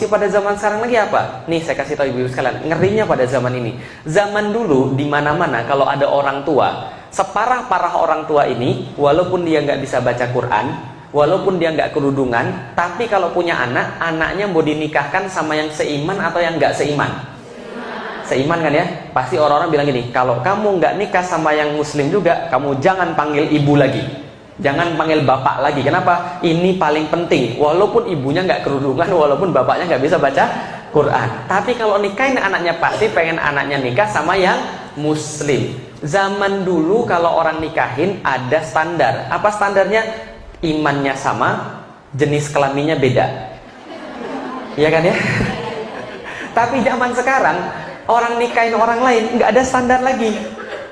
pada zaman sekarang lagi apa? Nih saya kasih tahu ibu-ibu sekalian, ngerinya pada zaman ini. Zaman dulu di mana-mana kalau ada orang tua, separah-parah orang tua ini, walaupun dia nggak bisa baca Quran, walaupun dia nggak kerudungan, tapi kalau punya anak, anaknya mau dinikahkan sama yang seiman atau yang nggak seiman? Seiman kan ya? Pasti orang-orang bilang gini, kalau kamu nggak nikah sama yang muslim juga, kamu jangan panggil ibu lagi. Jangan panggil bapak lagi. Kenapa? Ini paling penting. Walaupun ibunya nggak kerudungan, walaupun bapaknya nggak bisa baca Quran. Tapi kalau nikahin anaknya pasti pengen anaknya nikah sama yang muslim. Zaman dulu kalau orang nikahin ada standar. Apa standarnya? Imannya sama, jenis kelaminnya beda. Iya kan ya? Tapi zaman sekarang orang nikahin orang lain nggak ada standar lagi.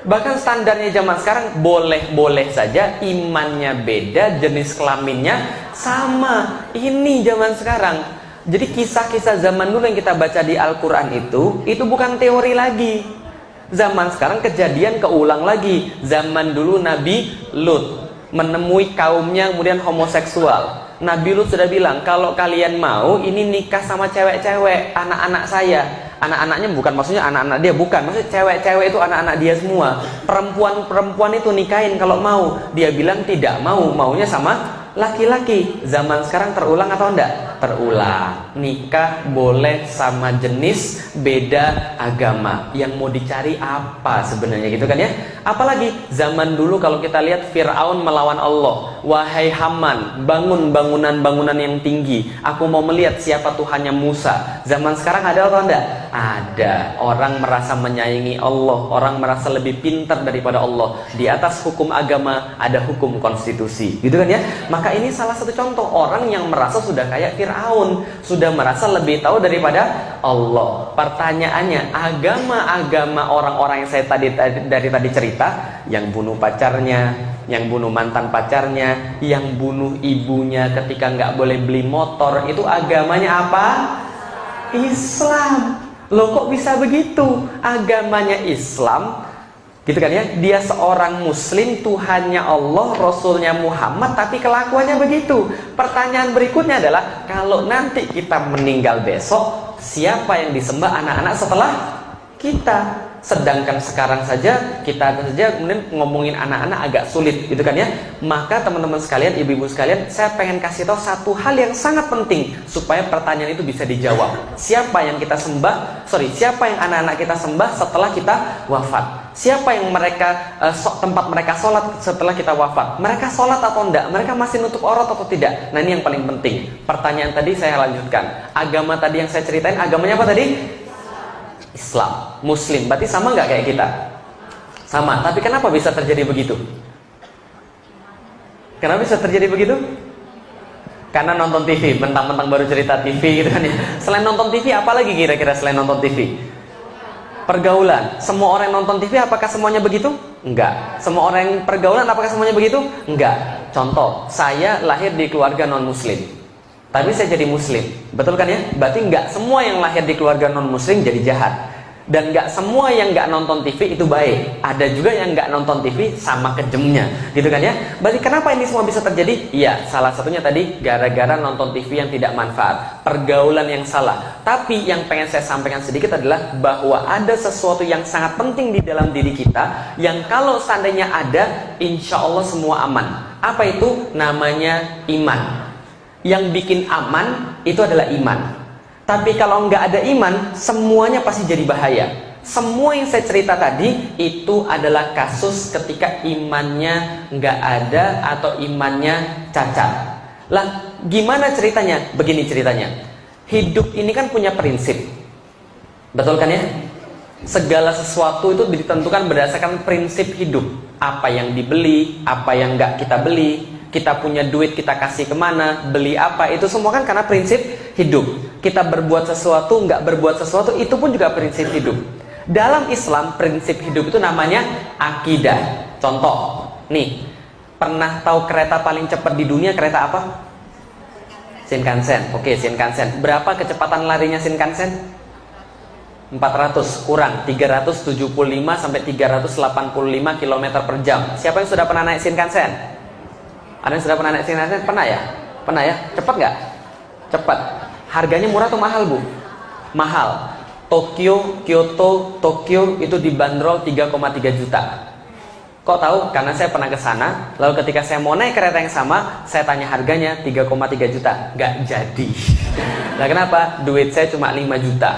Bahkan standarnya zaman sekarang boleh-boleh saja, imannya beda, jenis kelaminnya sama. Ini zaman sekarang. Jadi kisah-kisah zaman dulu yang kita baca di Al-Quran itu bukan teori lagi. Zaman sekarang kejadian keulang lagi. Zaman dulu Nabi Lut menemui kaumnya kemudian homoseksual. Nabi Lut sudah bilang, kalau kalian mau ini nikah sama cewek-cewek, anak-anak saya. Anak-anaknya bukan maksudnya anak-anak dia, bukan, maksudnya cewek-cewek itu anak-anak dia semua. Perempuan-perempuan itu nikahin kalau mau. Dia bilang tidak mau, maunya sama laki-laki. Zaman sekarang terulang atau enggak? Terulang. Nikah boleh sama jenis, beda agama. Yang mau dicari apa sebenarnya gitu kan ya? Apalagi zaman dulu kalau kita lihat Fir'aun melawan Allah. Wahai Haman, bangun bangunan-bangunan yang tinggi. Aku mau melihat siapa Tuhannya Musa. Zaman sekarang ada atau enggak? Ada. Orang merasa menyayangi Allah, orang merasa lebih pintar daripada Allah. Di atas hukum agama ada hukum konstitusi. Gitu kan ya? Maka ini salah satu contoh orang yang merasa sudah kayak Fir'aun, sudah merasa lebih tahu daripada Allah. Pertanyaannya, agama-agama orang-orang yang saya dari tadi cerita, yang bunuh pacarnya, yang bunuh mantan pacarnya, yang bunuh ibunya ketika nggak boleh beli motor, itu agamanya apa? Islam. Loh kok bisa begitu? Agamanya Islam, gitu kan ya? Dia seorang muslim, Tuhannya Allah, Rasulnya Muhammad, tapi kelakuannya begitu. Pertanyaan berikutnya adalah, kalau nanti kita meninggal besok, siapa yang disembah anak-anak setelah kita? Sedangkan sekarang saja kita kemudian ngomongin anak-anak agak sulit, gitu kan ya? Maka teman-teman sekalian, ibu-ibu sekalian, saya pengen kasih tahu satu hal yang sangat penting supaya pertanyaan itu bisa dijawab. Siapa yang kita sembah? Siapa yang anak-anak kita sembah setelah kita wafat? Siapa yang mereka tempat mereka sholat setelah kita wafat? Mereka sholat atau enggak? Mereka masih nutup aurat atau tidak? Nah, ini yang paling penting. Pertanyaan tadi saya lanjutkan. Agama tadi yang saya ceritain, agamanya apa tadi? Islam, Muslim. Berarti sama nggak kayak kita? Sama. Tapi kenapa bisa terjadi begitu? Kenapa bisa terjadi begitu? Karena nonton TV, mentang-mentang baru cerita TV gitu kan ya. Selain nonton TV, apa lagi kira-kira selain nonton TV? Pergaulan. Semua orang yang nonton TV apakah semuanya begitu? Enggak. Semua orang yang pergaulan apakah semuanya begitu? Enggak. Contoh, saya lahir di keluarga non-muslim, tapi saya jadi muslim, betul kan ya? Berarti nggak semua yang lahir di keluarga non-muslim jadi jahat. Dan nggak semua yang nggak nonton TV itu baik. Ada juga yang nggak nonton TV sama kejemnya, gitu kan ya? Berarti kenapa ini semua bisa terjadi? Iya, salah satunya tadi gara-gara nonton TV yang tidak manfaat, pergaulan yang salah. Tapi yang pengen saya sampaikan sedikit adalah bahwa ada sesuatu yang sangat penting di dalam diri kita, yang kalau seandainya ada, insya Allah semua aman. Apa itu? Namanya iman. Yang bikin aman itu adalah iman. Tapi kalau nggak ada iman, semuanya pasti jadi bahaya. Semua yang saya cerita tadi itu adalah kasus ketika imannya nggak ada atau imannya cacat. Lah, gimana ceritanya? Begini ceritanya. Hidup ini kan punya prinsip, betul kan ya? Segala sesuatu itu ditentukan berdasarkan prinsip hidup. Apa yang dibeli, apa yang nggak kita beli. Kita punya duit, kita kasih kemana, beli apa, itu semua kan karena prinsip hidup. Kita berbuat sesuatu, nggak berbuat sesuatu, itu pun juga prinsip hidup. Dalam Islam, prinsip hidup itu namanya akidah. Contoh, nih, pernah tahu kereta paling cepat di dunia kereta apa? Shinkansen. Oke, Shinkansen. Berapa kecepatan larinya Shinkansen? 400 kurang 375 sampai 385 km per jam. Siapa yang sudah pernah naik Shinkansen? Ada yang sudah pernah naik Shinkansen? Pernah ya? Pernah ya? Cepat nggak? Cepat. Harganya murah atau mahal, Bu? Mahal. Tokyo, Kyoto, Tokyo itu dibanderol 3,3 juta. Kok tahu? Karena saya pernah ke sana. Lalu ketika saya mau naik kereta yang sama, saya tanya harganya 3,3 juta. Gak jadi. Nah, kenapa? Duit saya cuma 5 juta.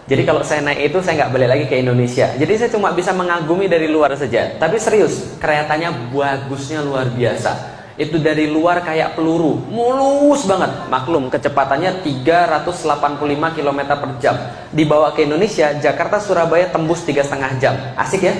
Jadi kalau saya naik itu, saya nggak balik lagi ke Indonesia. Jadi saya cuma bisa mengagumi dari luar saja. Tapi serius, keretanya bagusnya luar biasa. Itu dari luar kayak peluru, mulus banget. Maklum, kecepatannya 385 km per jam. Dibawa ke Indonesia, Jakarta, Surabaya tembus 3,5 jam. Asik ya?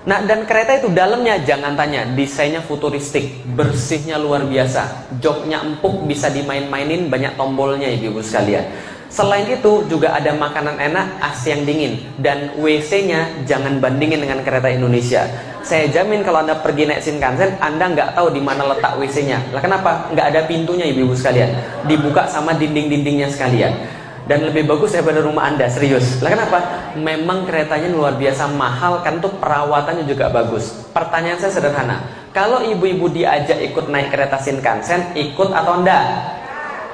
Nah, dan kereta itu dalamnya jangan tanya, desainnya futuristik, bersihnya luar biasa, joknya empuk, bisa dimain-mainin, banyak tombolnya ibu-ibu sekalian. Selain itu juga ada makanan enak, AC yang dingin, dan WC-nya jangan bandingin dengan kereta Indonesia. Saya jamin kalau Anda pergi naik Shinkansen, Anda nggak tahu di mana letak WC-nya. Lah kenapa? Nggak ada pintunya ibu-ibu sekalian, dibuka sama dinding-dindingnya sekalian. Dan lebih bagus daripada rumah Anda, serius. Lah kenapa? Memang keretanya luar biasa mahal, kan tuh perawatannya juga bagus. Pertanyaan saya sederhana. Kalau ibu-ibu diajak ikut naik kereta Shinkansen, ikut atau enggak?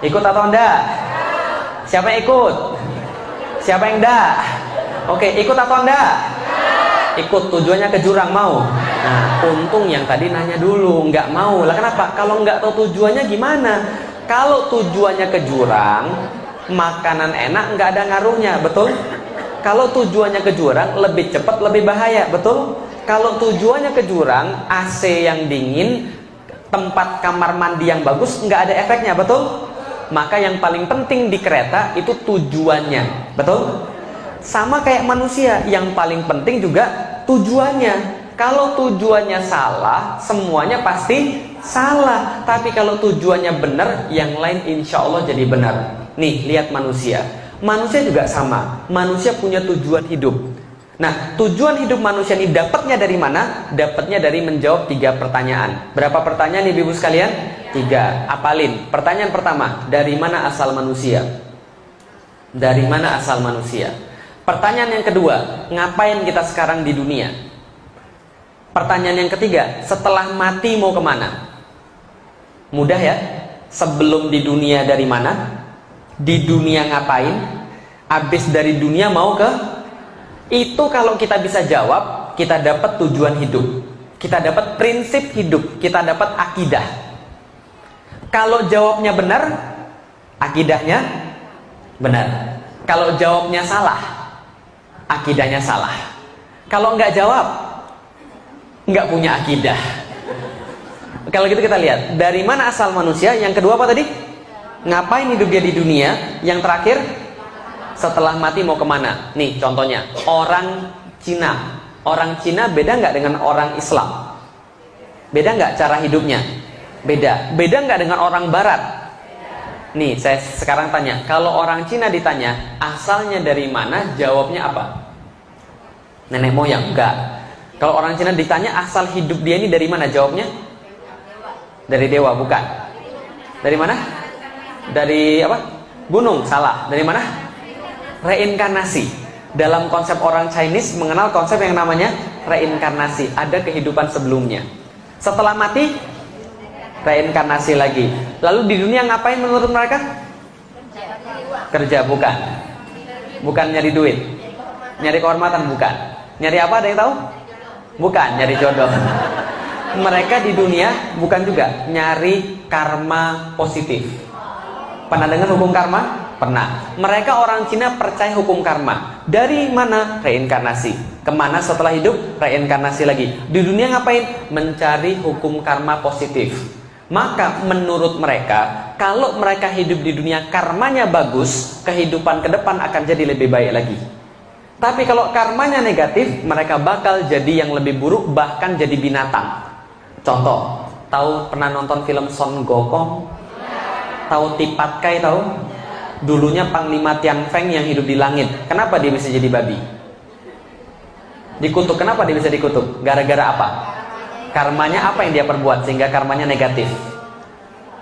Ikut atau enggak? Siapa yang ikut? Siapa yang enggak? Oke, ikut atau enggak? Ikut, tujuannya ke jurang, mau? Nah, untung yang tadi nanya dulu, enggak mau. Lah kenapa? Kalau enggak tahu tujuannya gimana? Kalau tujuannya ke jurang, makanan enak nggak ada ngaruhnya, betul? Kalau tujuannya ke jurang, lebih cepat, lebih bahaya, betul? Kalau tujuannya ke jurang, AC yang dingin, tempat kamar mandi yang bagus, nggak ada efeknya, betul? Maka yang paling penting di kereta itu tujuannya, betul? Sama kayak manusia, yang paling penting juga tujuannya. Kalau tujuannya salah, semuanya pasti salah. Tapi kalau tujuannya benar, yang lain insya Allah jadi benar. Nih, lihat manusia. Manusia juga sama. Manusia punya tujuan hidup. Nah, tujuan hidup manusia ini dapatnya dari mana? Dapatnya dari menjawab 3 pertanyaan. Berapa pertanyaan ibu-ibu sekalian? 3. Apalin. Pertanyaan pertama, dari mana asal manusia? Dari mana asal manusia? Pertanyaan yang kedua, ngapain kita sekarang di dunia? Pertanyaan yang ketiga, setelah mati mau kemana? Mudah ya? Sebelum di dunia dari mana? Di dunia ngapain? Habis dari dunia mau ke? Itu kalau kita bisa jawab, kita dapat tujuan hidup, kita dapat prinsip hidup, kita dapat akidah. Kalau jawabnya benar, akidahnya benar. Kalau jawabnya salah, akidahnya salah. Kalau nggak jawab, nggak punya akidah. Kalau gitu kita lihat, dari mana asal manusia? Yang kedua apa tadi? Ngapain hidup dia di dunia? Yang terakhir, setelah mati mau kemana? Nih contohnya, orang Cina. Orang Cina beda nggak dengan orang Islam? Beda nggak cara hidupnya? Beda. Beda nggak dengan orang Barat? Nih saya sekarang tanya, kalau orang Cina ditanya asalnya dari mana, jawabnya apa? Nenek moyang? Enggak. Kalau orang Cina ditanya asal hidup dia ini dari mana, jawabnya? Dari dewa, bukan. Dari mana? Dari apa? Gunung, salah. Dari mana? Reinkarnasi. Dalam konsep orang Chinese mengenal konsep yang namanya reinkarnasi. Ada kehidupan sebelumnya. Setelah mati, reinkarnasi lagi. Lalu di dunia ngapain menurut mereka? Kerja, bukan. Bukan nyari duit. Nyari kehormatan, bukan. Nyari apa, ada yang tahu? Bukan, nyari jodoh. Mereka di dunia bukan juga nyari karma positif. Pernah dengar hukum karma? Pernah. Mereka orang Cina percaya hukum karma. Dari mana? Reinkarnasi. Kemana setelah hidup? Reinkarnasi lagi. Di dunia ngapain? Mencari hukum karma positif. Maka menurut mereka, kalau mereka hidup di dunia karmanya bagus, kehidupan ke depan akan jadi lebih baik lagi. Tapi kalau karmanya negatif, mereka bakal jadi yang lebih buruk, bahkan jadi binatang. Contoh, tahu pernah nonton film Son Gokong? Tahu Tipat Kai, tahu? Dulunya Panglima Tian Feng yang hidup di langit. Kenapa dia bisa jadi babi? Dikutuk. Kenapa dia bisa dikutuk? Gara-gara apa? Karmanya apa yang dia perbuat sehingga karmanya negatif?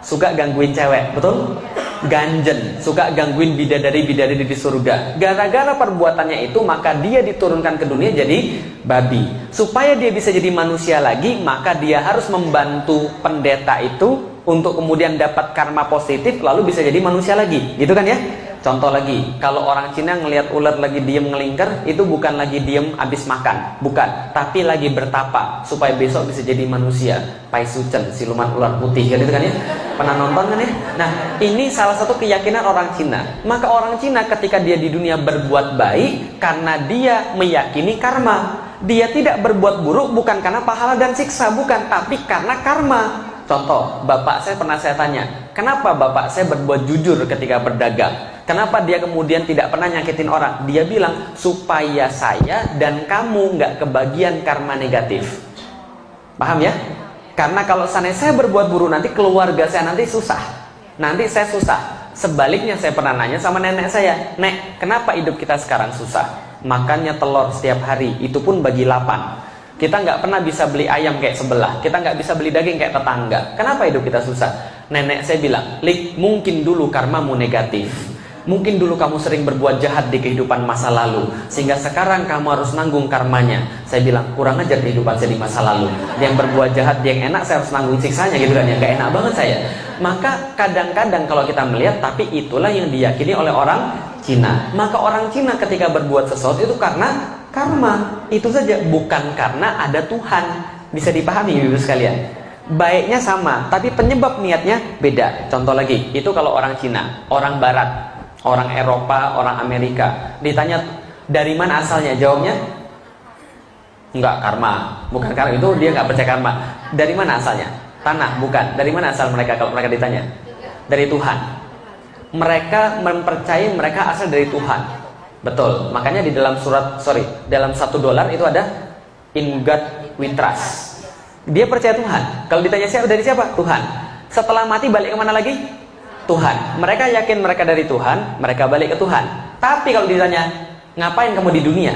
Suka gangguin cewek, betul? Ganjen, suka gangguin bidadari-bidadari di surga. Gara-gara perbuatannya itu, maka dia diturunkan ke dunia jadi babi. Supaya dia bisa jadi manusia lagi, maka dia harus membantu pendeta itu untuk kemudian dapat karma positif lalu bisa jadi manusia lagi, gitu kan ya? Contoh lagi, kalau orang Cina ngelihat ular lagi diem ngelingkar, itu bukan lagi diem abis makan, bukan, tapi lagi bertapa supaya besok bisa jadi manusia. Pai Sucen, siluman ular putih, gitu kan ya? Pernah nonton kan ya? Nah, ini salah satu keyakinan orang Cina. Maka orang Cina ketika dia di dunia berbuat baik karena dia meyakini karma. Dia tidak berbuat buruk bukan karena pahala dan siksa, bukan, tapi karena karma. Contoh, bapak saya pernah saya tanya, kenapa bapak saya berbuat jujur ketika berdagang? Kenapa dia kemudian tidak pernah nyakitin orang? Dia bilang, supaya saya dan kamu nggak kebagian karma negatif. Paham ya? Karena kalau saya berbuat buruk, nanti keluarga saya nanti susah. Nanti saya susah. Sebaliknya saya pernah nanya sama nenek saya, Nek, kenapa hidup kita sekarang susah? Makannya telur setiap hari, itu pun bagi 8. Kita nggak pernah bisa beli ayam kayak sebelah. Kita nggak bisa beli daging kayak tetangga. Kenapa hidup kita susah? Nenek saya bilang, Lik, mungkin dulu karmamu negatif. Mungkin dulu kamu sering berbuat jahat di kehidupan masa lalu, sehingga sekarang kamu harus nanggung karmanya. Saya bilang, kurang ajar kehidupan saya di masa lalu. Yang berbuat jahat, yang enak, saya harus nanggung siksanya, gitu kan ya. Nggak enak banget saya. Maka kadang-kadang kalau kita melihat, tapi itulah yang diyakini oleh orang Cina. Maka orang Cina ketika berbuat sesuatu itu karena karma, itu saja, bukan karena ada Tuhan. Bisa dipahami Ibu sekalian. Baiknya sama, tapi penyebab niatnya beda. Contoh lagi, itu kalau orang Cina, orang Barat, orang Eropa, orang Amerika, ditanya dari mana asalnya, jawabnya enggak, karma. Bukan karma, itu dia nggak percaya karma. Dari mana asalnya? Tanah, bukan. Dari mana asal mereka kalau mereka ditanya? Dari Tuhan. Mereka mempercayai mereka asal dari Tuhan. Betul, makanya di dalam dalam $1 itu ada in God we trust. Dia percaya Tuhan. Kalau ditanya siapa, dari siapa? Tuhan. Setelah mati balik kemana lagi? Tuhan. Mereka yakin mereka dari Tuhan, mereka balik ke Tuhan. Tapi kalau ditanya, ngapain kamu di dunia?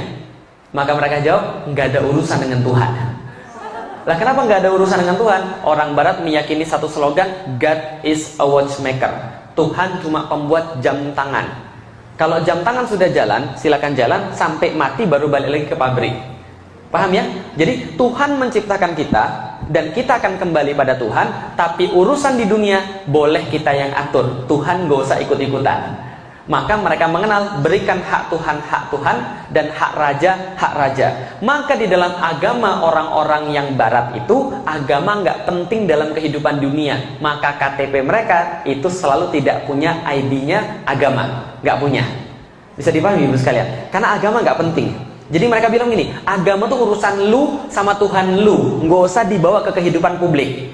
Maka mereka jawab, nggak ada urusan dengan Tuhan. Lah kenapa nggak ada urusan dengan Tuhan? Orang Barat meyakini satu slogan, God is a watchmaker. Tuhan cuma pembuat jam tangan. Kalau jam tangan sudah jalan, silakan jalan sampai mati baru balik lagi ke pabrik. Paham ya? Jadi Tuhan menciptakan kita dan kita akan kembali pada Tuhan, tapi urusan di dunia boleh kita yang atur. Tuhan gak usah ikut-ikutan. Maka mereka mengenal berikan hak Tuhan dan hak raja. Maka di dalam agama orang-orang yang Barat itu, agama nggak penting dalam kehidupan dunia. Maka KTP mereka itu selalu tidak punya ID-nya agama, nggak punya. Bisa dipahami Ibu sekalian? Karena agama nggak penting. Jadi mereka bilang gini, agama tuh urusan lu sama Tuhan lu, nggak usah dibawa ke kehidupan publik.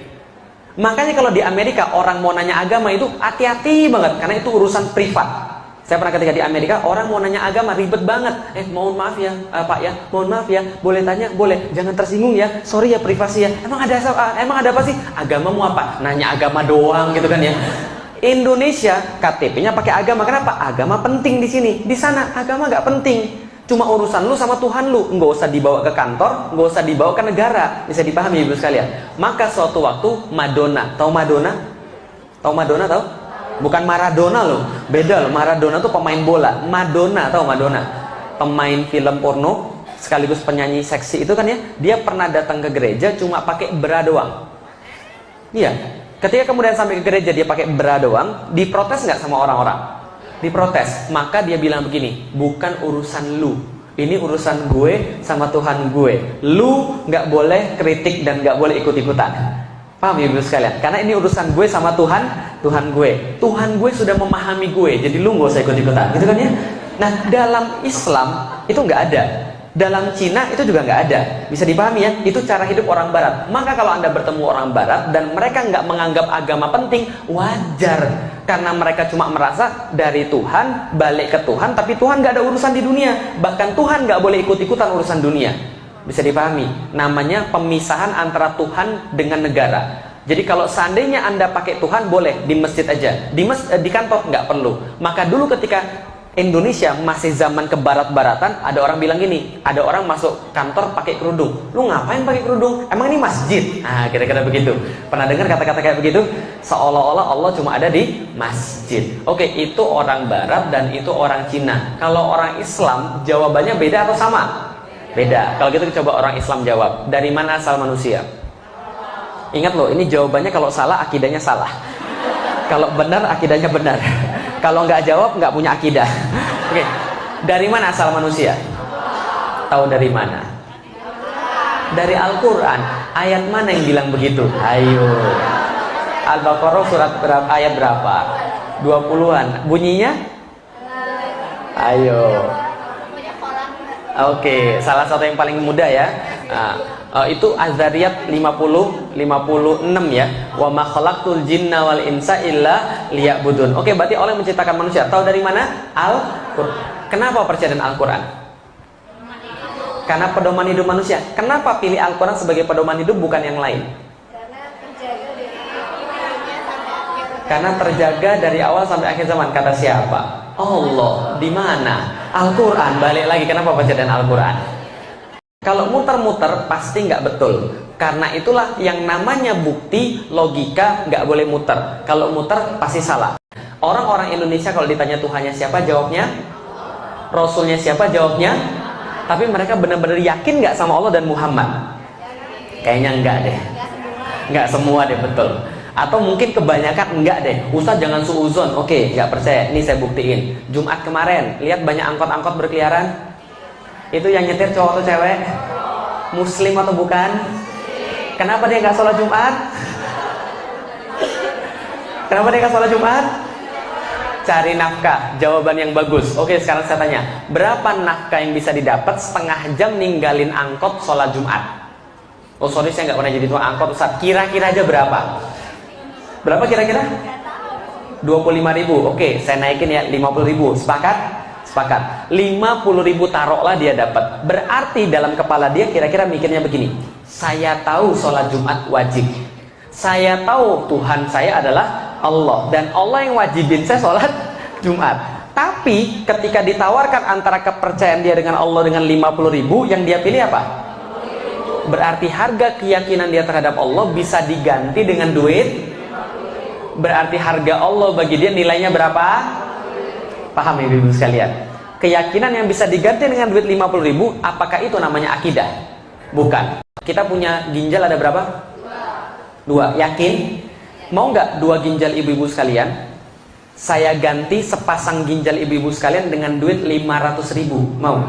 Makanya kalau di Amerika orang mau nanya agama itu hati-hati banget, karena itu urusan privat. Saya pernah ketika di Amerika, orang mau nanya agama ribet banget. Mohon maaf ya, Pak ya, mohon maaf ya, boleh tanya, boleh, jangan tersinggung ya, sorry ya, privasi ya. Emang ada apa sih? Agamamu apa? Nanya agama doang gitu kan ya. Indonesia KTP-nya pakai agama. Kenapa? Agama penting di sini. Di sana agama nggak penting. Cuma urusan lu sama Tuhan lu, nggak usah dibawa ke kantor, nggak usah dibawa ke negara. Bisa dipahami Ibu sekalian. Maka suatu waktu Madonna, tahu Madonna? Tahu Madonna tahu? Bukan Maradona loh, beda loh. Maradona tuh pemain bola. Madonna, tahu Madonna? Pemain film porno sekaligus penyanyi seksi itu kan ya. Dia pernah datang ke gereja cuma pakai bra doang. Iya. Ketika kemudian sampai ke gereja dia pakai bra doang, diprotes nggak sama orang-orang? Diprotes. Maka dia bilang begini, bukan urusan lu, ini urusan gue sama Tuhan gue. Lu nggak boleh kritik dan nggak boleh ikut-ikutan. Paham Ibu sekalian? Karena ini urusan gue sama Tuhan gue. Tuhan gue sudah memahami gue, jadi lu gak usah ikut-ikutan, gitu kan ya? Nah, dalam Islam itu nggak ada. Dalam Cina itu juga nggak ada. Bisa dipahami ya? Itu cara hidup orang Barat. Maka kalau Anda bertemu orang Barat dan mereka nggak menganggap agama penting, wajar. Karena mereka cuma merasa dari Tuhan, balik ke Tuhan, tapi Tuhan nggak ada urusan di dunia. Bahkan Tuhan nggak boleh ikut-ikutan urusan dunia. Bisa dipahami, namanya pemisahan antara Tuhan dengan negara. Jadi kalau seandainya Anda pakai Tuhan boleh di masjid aja, di kantor nggak perlu. Maka dulu ketika Indonesia masih zaman kebarat-baratan, ada orang bilang gini, ada orang masuk kantor pakai kerudung. Lu ngapain pakai kerudung? Emang ini masjid? Nah, kira-kira begitu. Pernah dengar kata-kata kayak begitu? Seolah-olah Allah cuma ada di masjid. Oke, itu orang Barat dan itu orang Cina. Kalau orang Islam, jawabannya beda atau sama? Beda. Kalau gitu coba orang Islam jawab. Dari mana asal manusia? Ingat loh, ini jawabannya kalau salah, akidahnya salah. Kalau benar, akidahnya benar. Kalau nggak jawab, nggak punya akidah. Oke, dari mana asal manusia? Tahu dari mana? Dari Al-Quran. Ayat mana yang bilang begitu? Ayo. Al-Baqarah surat berapa, ayat berapa? 20-an. Bunyinya? Ayo. Oke, salah satu yang paling mudah ya. Itu Az-Zariyat 56 ya. Wa ma khalaqtul jinna wal insa illa liya'budun. Oke, berarti Allah yang menciptakan manusia. Tahu dari mana? Al-Quran. Kenapa percaya dengan Al-Quran? Karena pedoman hidup manusia. Kenapa pilih Al-Quran sebagai pedoman hidup bukan yang lain? Karena terjaga dari awal sampai akhir zaman. Kata siapa? Allah. Di mana? Al-Quran. Balik lagi, kenapa baca dan Al-Quran? Kalau muter-muter pasti nggak betul. Karena itulah yang namanya bukti, logika nggak boleh muter. Kalau muter pasti salah. Orang-orang Indonesia kalau ditanya Tuhannya siapa, jawabnya Rasulnya siapa, jawabnya. Tapi mereka benar-benar yakin nggak sama Allah dan Muhammad? Kayaknya enggak deh. Nggak semua deh, betul. Atau mungkin kebanyakan enggak deh. Ustaz jangan suuzon. Oke, nggak percaya. Ini saya buktiin. Jumat kemarin, lihat banyak angkot-angkot berkeliaran. Itu yang nyetir cowok atau cewek? Muslim atau bukan? Kenapa dia nggak sholat Jumat? Kenapa dia nggak sholat Jumat? Cari nafkah. Jawaban yang bagus. Oke, sekarang saya tanya. Berapa nafkah yang bisa didapat setengah jam ninggalin angkot sholat Jumat? Oh sorry, saya nggak pernah jadi tukang angkot Ustaz. Kira-kira aja berapa? Berapa kira-kira? 25.000. Oke, saya naikin ya 50.000. Sepakat? Sepakat. 50.000 taruhlah dia dapat. Berarti dalam kepala dia kira-kira mikirnya begini. Saya tahu sholat Jumat wajib. Saya tahu Tuhan saya adalah Allah. Dan Allah yang wajibin saya sholat Jumat. Tapi ketika ditawarkan antara kepercayaan dia dengan Allah dengan 50.000, yang dia pilih apa? Berarti harga keyakinan dia terhadap Allah bisa diganti dengan duit. Berarti harga Allah bagi dia nilainya berapa? Paham ya ibu sekalian? Keyakinan yang bisa diganti dengan duit 50.000, apakah itu namanya akidah? Bukan. Kita punya ginjal ada berapa? Dua. Yakin? Mau nggak 2 ginjal ibu-ibu sekalian? Saya ganti sepasang ginjal ibu-ibu sekalian dengan duit 500.000. Mau?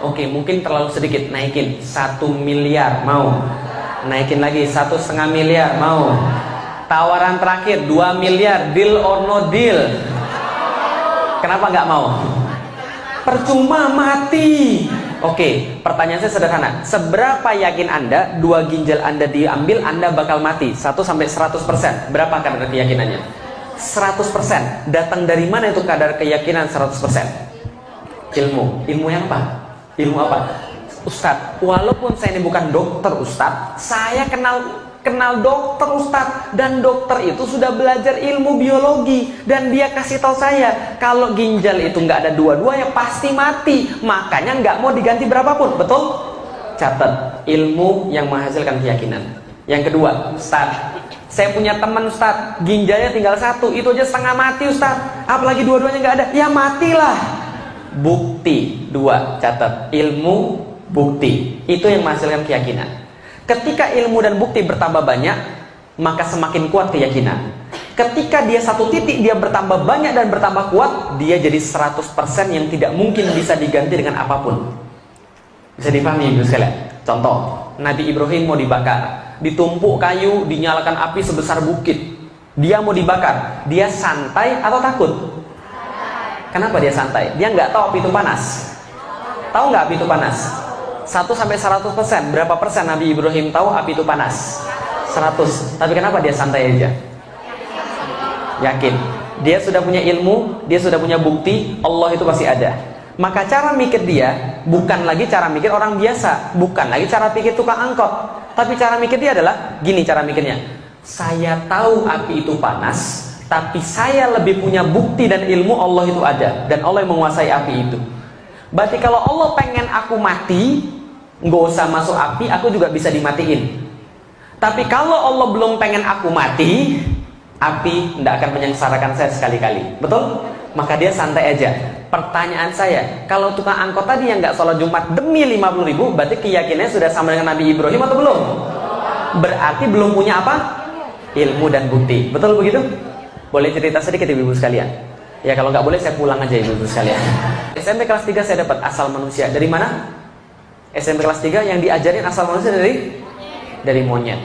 Oke, mungkin terlalu sedikit. Naikin 1 miliar. Mau? Naikin lagi 1,5 miliar. Mau? Tawaran terakhir 2 miliar. Deal or no deal? Kenapa nggak mau? Percuma, mati. Oke, pertanyaan saya sederhana. Seberapa yakin Anda 2 ginjal Anda diambil Anda bakal mati? 1 sampai 100%. Berapa kadar keyakinannya? 100%. Datang dari mana itu kadar keyakinan 100%? Ilmu. Ilmu yang apa? Ilmu apa? Ustadz, walaupun saya ini bukan dokter Ustadz, saya kenal dokter Ustadz, dan dokter itu sudah belajar ilmu biologi, dan dia kasih tahu saya kalau ginjal itu nggak ada dua-duanya pasti mati, makanya nggak mau diganti berapapun. Betul? Catat, ilmu yang menghasilkan keyakinan. Yang kedua, Ustadz, saya punya teman Ustadz, ginjalnya tinggal 1, itu aja setengah mati Ustadz, apalagi dua-duanya nggak ada, ya matilah. Bukti. 2, catat, ilmu, bukti, itu yang menghasilkan keyakinan. Ketika ilmu dan bukti bertambah banyak, maka semakin kuat keyakinan. Ketika dia satu titik dia bertambah banyak dan bertambah kuat, dia jadi 100% yang tidak mungkin bisa diganti dengan apapun. Bisa dipahami ibu sekalian? Contoh, Nabi Ibrahim mau dibakar, ditumpuk kayu, dinyalakan api sebesar bukit, dia mau dibakar, dia santai atau takut? Kenapa dia santai? Dia nggak tahu api itu panas. Tahu nggak api itu panas? 1 sampai 100%. Berapa persen Nabi Ibrahim tahu api itu panas? 100. Tapi kenapa dia santai aja? Yakin. Dia sudah punya ilmu, dia sudah punya bukti, Allah itu pasti ada. Maka cara mikir dia bukan lagi cara mikir orang biasa, bukan lagi cara pikir tukang angkot. Tapi cara mikir dia adalah gini cara mikirnya. Saya tahu api itu panas, tapi saya lebih punya bukti dan ilmu Allah itu ada, dan Allah yang menguasai api itu. Berarti kalau Allah pengen aku mati, nggak usah masuk api, aku juga bisa dimatiin. Tapi kalau Allah belum pengen aku mati, api tidak akan menyengsarakan saya sekali-kali. Betul? Maka dia santai aja. Pertanyaan saya, kalau tukang angkot tadi yang nggak sholat Jumat demi 50.000, berarti keyakinannya sudah sama dengan Nabi Ibrahim atau belum? Berarti belum punya apa? Ilmu dan bukti. Betul begitu? Boleh cerita sedikit ibu-ibu sekalian? Ya kalau nggak boleh saya pulang aja ibu-ibu sekalian. SMP kelas 3 saya dapat asal manusia. Dari mana? SMP kelas 3 yang diajarin asal manusia dari monyet.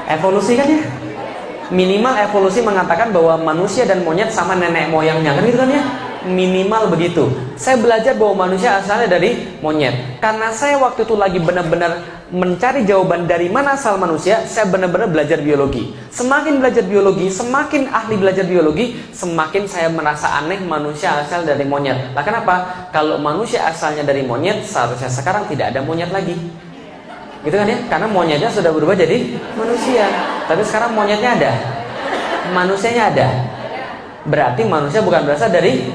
Evolusi kan ya? Minimal evolusi mengatakan bahwa manusia dan monyet sama nenek moyangnya, kan gitu kan ya? Minimal begitu. Saya belajar bahwa manusia asalnya dari monyet. Karena saya waktu itu lagi benar-benar mencari jawaban dari mana asal manusia, saya benar-benar belajar biologi. Semakin belajar biologi, semakin ahli belajar biologi, semakin saya merasa aneh manusia asal dari monyet. Lah kenapa? Kalau manusia asalnya dari monyet, seharusnya sekarang tidak ada monyet lagi. Gitu kan ya? Karena monyetnya sudah berubah jadi manusia. Tapi sekarang monyetnya ada, manusianya ada. Berarti manusia bukan berasal dari.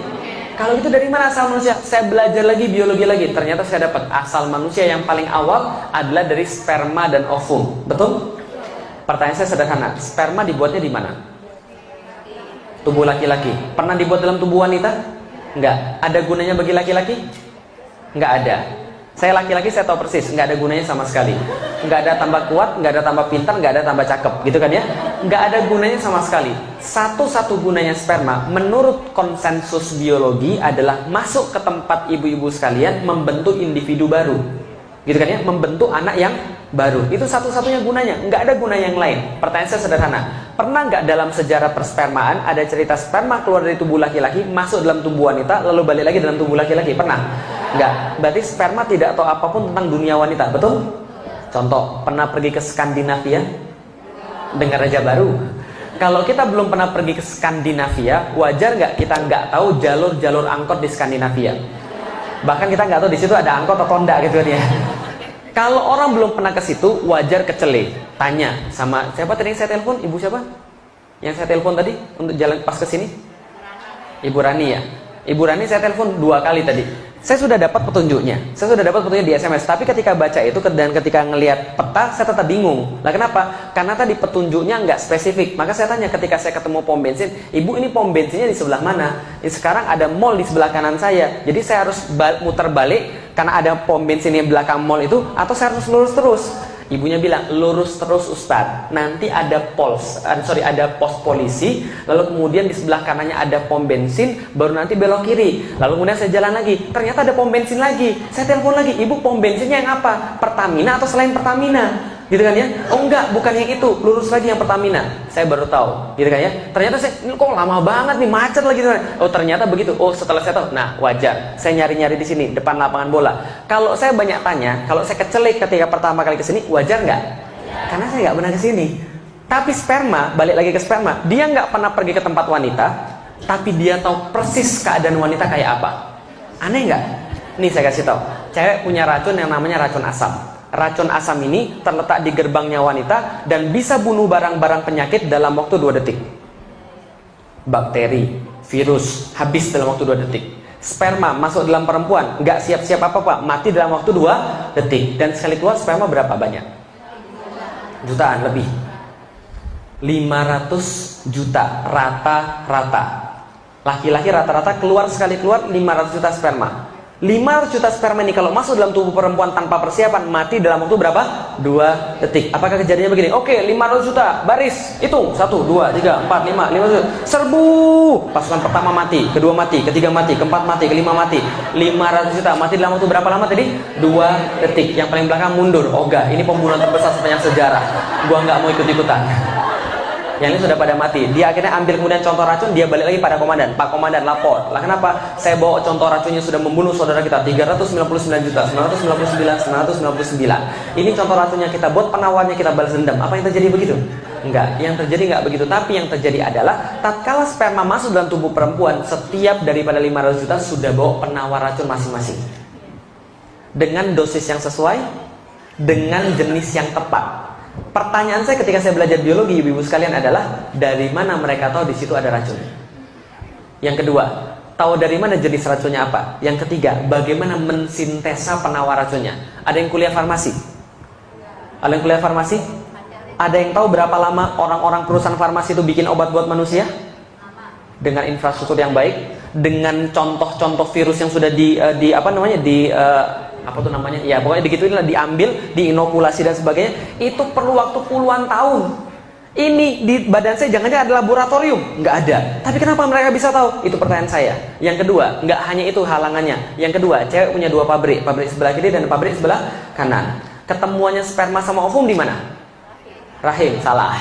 Kalau itu dari mana asal manusia? Saya belajar lagi biologi lagi. Ternyata saya dapat asal manusia yang paling awal adalah dari sperma dan ovum. Betul? Pertanyaan saya sederhana. Sperma dibuatnya di mana? Tubuh laki-laki. Pernah dibuat dalam tubuh wanita? Enggak. Ada gunanya bagi laki-laki? Enggak ada. Saya laki-laki, saya tahu persis, nggak ada gunanya sama sekali. Nggak ada tambah kuat, nggak ada tambah pintar, nggak ada tambah cakep, gitu kan ya? Nggak ada gunanya sama sekali. Satu-satu gunanya sperma, menurut konsensus biologi adalah masuk ke tempat ibu-ibu sekalian, membentuk individu baru, gitu kan ya? Membentuk anak yang baru. Itu satu-satunya gunanya, nggak ada guna yang lain. Pertanyaan saya sederhana. Pernah nggak dalam sejarah perspermaan ada cerita sperma keluar dari tubuh laki-laki, masuk dalam tubuh wanita, lalu balik lagi dalam tubuh laki-laki? Pernah? Enggak, berarti sperma tidak tahu apapun tentang dunia wanita, betul? Contoh, pernah pergi ke Skandinavia? Dengar aja baru. Kalau kita belum pernah pergi ke Skandinavia, wajar nggak kita nggak tahu jalur-jalur angkot di Skandinavia? Bahkan kita nggak tahu di situ ada angkot atau enggak gitu kan ya. Kalau orang belum pernah ke situ, wajar kecele. Tanya sama siapa tadi yang saya telepon? Ibu siapa? Yang saya telepon tadi untuk jalan pas ke sini? Ibu Rani ya. Ibu Rani saya telepon 2 kali tadi. Saya sudah dapat petunjuknya. Saya sudah dapat petunjuknya di SMS. Tapi ketika baca itu dan ketika ngelihat peta, saya tetap bingung. Lah kenapa? Karena tadi petunjuknya nggak spesifik. Maka saya tanya ketika saya ketemu pom bensin, Ibu ini pom bensinnya di sebelah mana? Sekarang ada mall di sebelah kanan saya. Jadi saya harus muter balik karena ada pom bensin yang belakang mall itu, atau saya harus lurus terus? Ibunya bilang, lurus terus Ustadz. Nanti ada ada pos polisi, lalu kemudian di sebelah kanannya ada pom bensin, baru nanti belok kiri. Lalu kemudian saya jalan lagi, ternyata ada pom bensin lagi. Saya telepon lagi, Ibu pom bensinnya yang apa? Pertamina atau selain Pertamina? Gitu kan ya? Oh enggak, bukan yang itu, lurus lagi yang Pertamina. Saya baru tahu, gitu kan ya? Ternyata saya, ini kok lama banget nih, macet lagi. Oh ternyata begitu. Oh setelah saya tahu, nah wajar. Saya nyari-nyari di sini, depan lapangan bola. Kalau saya banyak tanya, kalau saya kecelik ketika pertama kali kesini, wajar nggak? Karena saya nggak pernah kesini. Tapi sperma, balik lagi ke sperma, dia nggak pernah pergi ke tempat wanita, tapi dia tahu persis keadaan wanita kayak apa. Aneh nggak? Nih saya kasih tahu, cewek punya racun yang namanya racun asam. Racun asam ini terletak di gerbangnya wanita dan bisa bunuh barang-barang penyakit dalam waktu 2 detik. Bakteri, virus, habis dalam waktu 2 detik. Sperma masuk dalam perempuan, nggak siap-siap apa-apa, mati dalam waktu 2 detik. Dan sekali keluar sperma berapa banyak? Jutaan lebih. 500 juta rata-rata. Laki-laki rata-rata keluar sekali keluar 500 juta sperma. 500 juta sperma ini kalau masuk dalam tubuh perempuan tanpa persiapan, mati dalam waktu berapa? 2 detik. Apakah kejadiannya begini? Oke, 500 juta, baris, hitung 1, 2, 3, 4, 5, 5 juta. Serbu, pasukan pertama mati, kedua mati, ketiga mati, keempat mati, kelima mati. 500 juta, mati dalam waktu berapa lama tadi? 2 detik. Yang paling belakang mundur. Oh enggak, ini pembunuhan terbesar sepanjang sejarah. Gua nggak mau ikut-ikutan. Yang ini sudah pada mati. Dia akhirnya ambil kemudian contoh racun, dia balik lagi pada komandan. Pak komandan lapor. Lah kenapa? Saya bawa contoh racunnya sudah membunuh saudara kita 399 juta 999. Ini contoh racunnya kita buat, penawarnya kita balas dendam. Apa yang terjadi begitu? Enggak. Yang terjadi enggak begitu. Tapi yang terjadi adalah tatkala sperma masuk dalam tubuh perempuan, setiap daripada 500 juta sudah bawa penawar racun masing-masing. Dengan dosis yang sesuai, dengan jenis yang tepat. Pertanyaan saya ketika saya belajar biologi, ibu-ibu sekalian adalah dari mana mereka tahu di situ ada racun? Yang kedua, tahu dari mana jenis racunnya apa? Yang ketiga, bagaimana mensintesa penawar racunnya? Ada yang kuliah farmasi? Ada yang kuliah farmasi? Ada yang tahu berapa lama orang-orang perusahaan farmasi itu bikin obat buat manusia? Dengan infrastruktur yang baik, dengan contoh-contoh virus yang sudah apa tuh namanya? Ya pokoknya begitu, inilah diambil, diinokulasi dan sebagainya. Itu perlu waktu puluhan tahun. Ini di badan saya jangan-jangan ada laboratorium? Nggak ada. Tapi kenapa mereka bisa tahu? Itu pertanyaan saya. Yang kedua, nggak hanya itu halangannya. Yang kedua, cewek punya 2 pabrik, pabrik sebelah kiri dan pabrik sebelah kanan. Ketemuannya sperma sama ovum di mana? Rahim. Salah.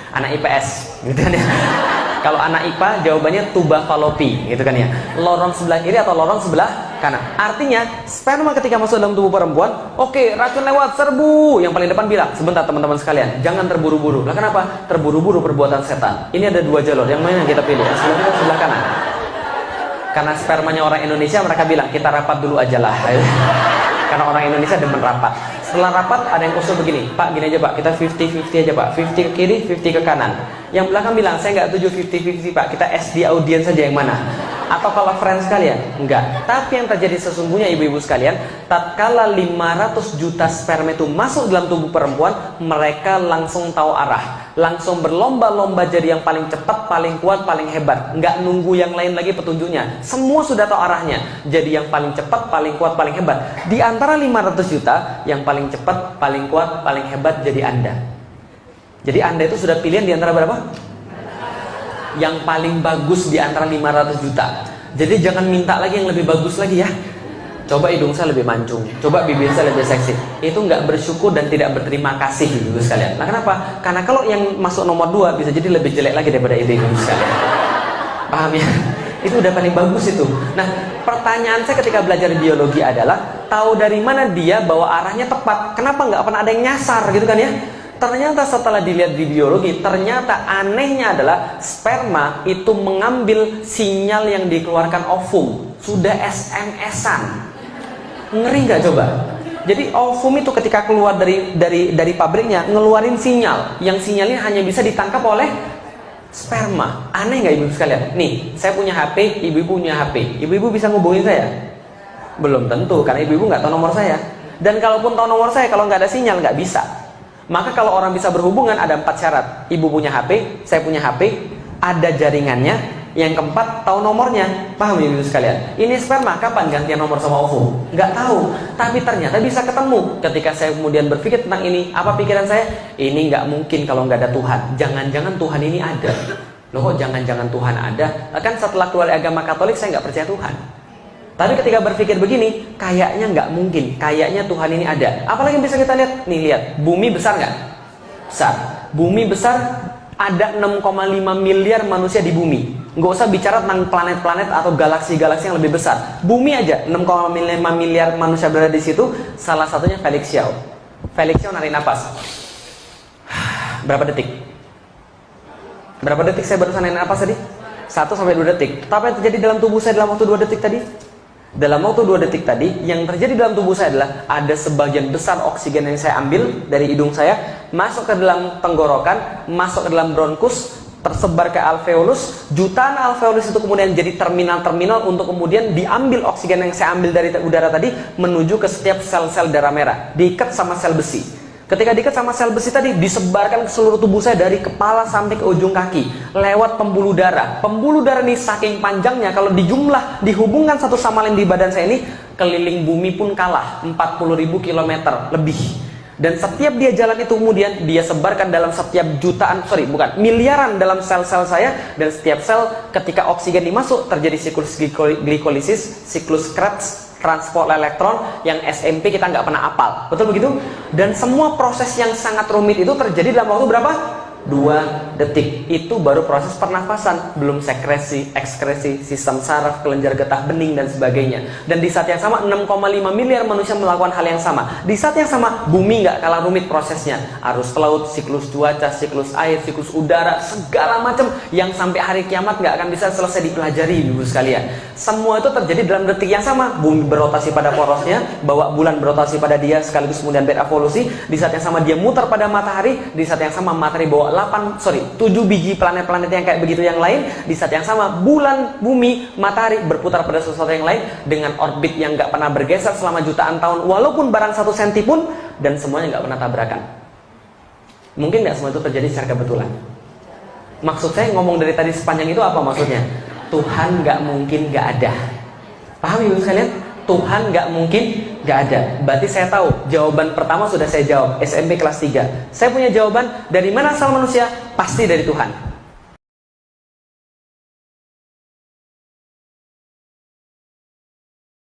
Anak IPS, gitu kan ya. Kalau anak IPA jawabannya tuba falopi, gitu kan ya. Lorong sebelah kiri atau lorong sebelah kanan. Artinya sperma ketika masuk dalam tubuh perempuan, oke, racun lewat, serbu. Yang paling depan bilang, sebentar teman-teman sekalian, jangan terburu-buru. Lah kenapa? Terburu-buru perbuatan setan. Ini ada 2 jalur, yang mana yang kita pilih? Yang sebelah kiri atau sebelah kanan? Karena spermanya orang Indonesia, mereka bilang kita rapat dulu aja lah. Karena orang Indonesia demen rapat. Setelah rapat ada yang usul begini, Pak gini aja Pak, kita 50-50 aja Pak, 50 ke kiri, 50 ke kanan. Yang belakang bilang, saya nggak setuju 50-50 Pak, kita SD audience saja yang mana? Atau kalau friends sekalian? Enggak. Tapi yang terjadi sesungguhnya ibu-ibu sekalian, tatkala 500 juta sperma itu masuk dalam tubuh perempuan, mereka langsung tahu arah, langsung berlomba-lomba jadi yang paling cepat, paling kuat, paling hebat. Nggak nunggu yang lain lagi petunjuknya, semua sudah tahu arahnya, jadi yang paling cepat, paling kuat, paling hebat. Di antara 500 juta, yang paling cepat, paling kuat, paling hebat jadi Anda. Jadi Anda itu sudah pilihan di antara berapa? Yang paling bagus di antara 500 juta. Jadi jangan minta lagi yang lebih bagus lagi ya. Coba hidung saya lebih mancung, coba bibir saya lebih seksi. Itu nggak bersyukur dan tidak berterima kasih ibu sekalian. Nah kenapa? Karena kalau yang masuk nomor 2 bisa jadi lebih jelek lagi daripada itu ibu sekalian. Paham ya? Itu udah paling bagus itu. Nah pertanyaan saya ketika belajar biologi adalah, tahu dari mana dia bahwa arahnya tepat? Kenapa nggak pernah ada yang nyasar gitu kan ya? Ternyata setelah dilihat di biologi, ternyata anehnya adalah sperma itu mengambil sinyal yang dikeluarkan ovum. Sudah SMS-an. Ngeri nggak coba? Jadi ovum itu ketika keluar dari pabriknya ngeluarin sinyal, yang sinyalnya hanya bisa ditangkap oleh sperma. Aneh nggak ibu sekalian? Nih, saya punya HP, ibu-ibu punya HP. Ibu-ibu bisa ngubungin saya? Belum tentu, karena ibu-ibu nggak tahu nomor saya. Dan kalaupun tahu nomor saya, kalau nggak ada sinyal nggak bisa. Maka kalau orang bisa berhubungan ada 4 syarat. Ibu punya HP, saya punya HP, ada jaringannya. Yang keempat, tahu nomornya. Paham ibu sekalian? Ini sperma, kapan gantian nomor sama ovum? Nggak tahu. Tapi ternyata bisa ketemu. Ketika saya kemudian berpikir tentang ini, apa pikiran saya? Ini nggak mungkin kalau nggak ada Tuhan. Jangan-jangan Tuhan ini ada. Loh kok jangan-jangan Tuhan ada? Kan setelah keluar agama Katolik saya nggak percaya Tuhan. Tapi ketika berpikir begini, kayaknya nggak mungkin, kayaknya Tuhan ini ada. Apalagi yang bisa kita lihat? Nih lihat, bumi besar nggak? Besar. Bumi besar, ada 6,5 miliar manusia di bumi. Nggak usah bicara tentang planet-planet atau galaksi-galaksi yang lebih besar. Bumi aja, 6,5 miliar manusia berada di situ. Salah satunya Felix Xiao. Felix Xiao narik napas. Berapa detik? Berapa detik saya barusan narik napas tadi? 1-2 detik. Tapi yang terjadi dalam tubuh saya dalam waktu 2 detik tadi? Dalam waktu 2 detik tadi, yang terjadi dalam tubuh saya adalah ada sebagian besar oksigen yang saya ambil dari hidung saya, masuk ke dalam tenggorokan, masuk ke dalam bronkus, tersebar ke alveolus. Jutaan alveolus itu kemudian jadi terminal-terminal untuk kemudian diambil oksigen yang saya ambil dari udara tadi, menuju ke setiap sel-sel darah merah, diikat sama sel besi. Ketika diikat sama sel besi tadi, disebarkan ke seluruh tubuh saya dari kepala sampai ke ujung kaki, lewat pembuluh darah. Pembuluh darah ini saking panjangnya, kalau dijumlah, dihubungkan satu sama lain di badan saya ini, keliling bumi pun kalah, 40.000 km lebih. Dan setiap dia jalan itu kemudian dia sebarkan dalam setiap miliaran dalam sel-sel saya. Dan setiap sel ketika oksigen dimasuk, terjadi siklus glikolisis, siklus Krebs, transport elektron, yang SMP kita nggak pernah apal, betul begitu? Dan semua proses yang sangat rumit itu terjadi dalam waktu berapa? 2 detik. Itu baru proses pernafasan, belum sekresi, ekskresi, sistem saraf, kelenjar getah bening dan sebagainya. Dan di saat yang sama 6,5 miliar manusia melakukan hal yang sama. Di saat yang sama bumi nggak kalah rumit prosesnya. Arus laut, siklus cuaca, siklus air, siklus udara, segala macam yang sampai hari kiamat nggak akan bisa selesai dipelajari ibu sekalian. Semua itu terjadi dalam detik yang sama. Bumi berotasi pada porosnya, bawa bulan berotasi pada dia, sekaligus kemudian berevolusi. Di saat yang sama dia muter pada matahari. Di saat yang sama matahari bawa 7 biji planet-planet yang kayak begitu yang lain. Di saat yang sama bulan, bumi, matahari berputar pada sesuatu yang lain dengan orbit yang nggak pernah bergeser selama jutaan tahun, walaupun barang 1 senti pun, dan semuanya nggak pernah tabrakan. Mungkin nggak semua itu terjadi secara kebetulan? Maksud saya ngomong dari tadi sepanjang itu apa maksudnya? Tuhan nggak mungkin nggak ada. Paham ibu sekalian? Tuhan nggak mungkin nggak ada. Berarti saya tahu jawaban pertama sudah saya jawab SMP kelas 3. Saya punya jawaban, dari mana asal manusia? Pasti dari Tuhan.